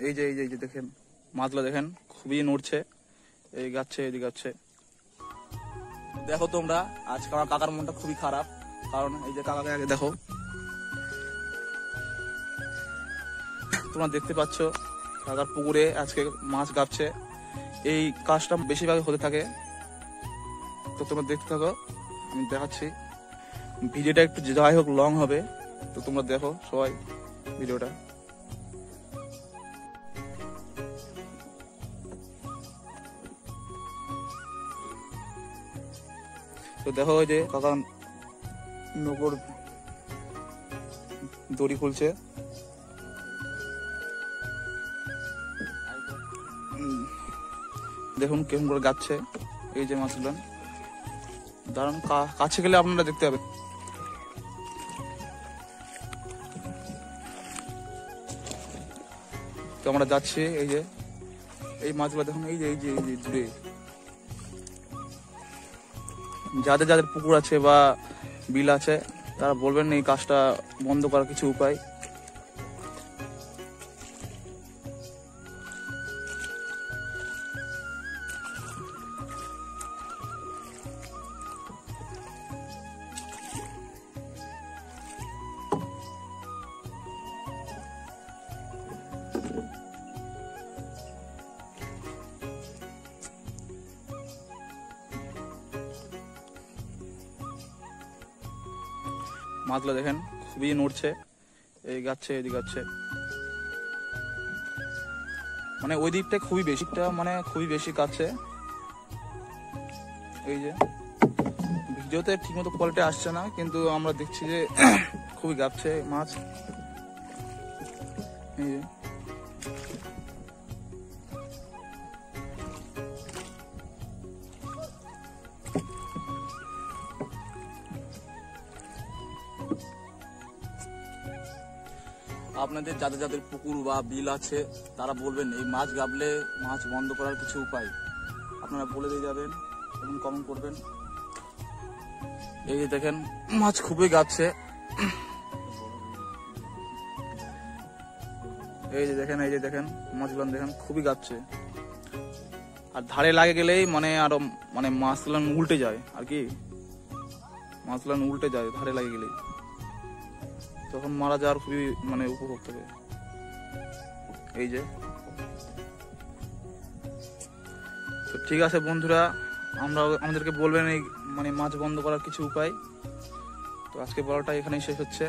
এই যে দেখেন মাছগুলো দেখেন খুবই নড়ছে, এই গাচ্ছে এদিকে যাচ্ছে। দেখো তোমরা, আজকে আমার কাকার মনটা খুবই খারাপ, কারণ এই যে কাকাকে আগে দেখো, তোমরা দেখতে পাচ্ছ কাকার পুকুরে আজকে মাছ গাবছে। এই কাজটা বেশিরভাগ হতে থাকে, তো তোমরা দেখতে থাকো, আমি দেখাচ্ছি। ভিডিওটা একটু যাই হোক লং হবে, তো তোমরা দেখো সবাই ভিডিওটা। তো দেখো ওই যে কাকা নৌকোর দড়ি খুলছে, দেখুন কেমন করে গাচ্ছে এই যে মাছগুলো। দাঁড়ান, কাছে গেলে আপনারা দেখতে পাবেন। তো আমরা যাচ্ছি, এই যে এই মাছগুলো দেখুন, এই যে দূরে যাদের যাদের পুকুর আছে বা বিল আছে তারা বলবেন এই কাজটা বন্ধ করার কিছু উপায়। মাছগুলো দেখেন খুবই নড়ছে, এই গাচ্ছে এদিকে যাচ্ছে, মানে ওই দিকটা খুবই বেশিটা, মানে খুবই বেশি কাছে। এই যে ভিডিওতে ঠিক মতো কোয়ালিটি আসছে না, কিন্তু আমরা দেখছি যে খুবই গাচ্ছে মাছ। এই যে আপনাদের যাদের যাদের পুকুর বা বিল আছে তারা বলবেন এই মাছ গাবলে মাছ বন্ধ করার কিছু উপায় আপনারা বলে দিয়ে যাবেন এবং কমেন্ট করবেন। এই যে দেখেন মাছ খুবই গাচ্ছে, এই যে দেখেন মাছগুলো দেখেন খুবই গাচ্ছে। আর ধারে লাগে গেলেই মানে আরো মানে মাছগুলো উল্টে যায়, আর কি মাছগুলো উল্টে যায় ধারে লাগে গেলেই, তখন মারা যাওয়ার খুবই মানে উপভোগ থাকে। এই যে তো ঠিক আছে বন্ধুরা, আমাদেরকে বলবেন এই মানে মাছ বন্ধ করার কিছু উপায়। তো আজকে বলাটা এখানেই শেষ হচ্ছে।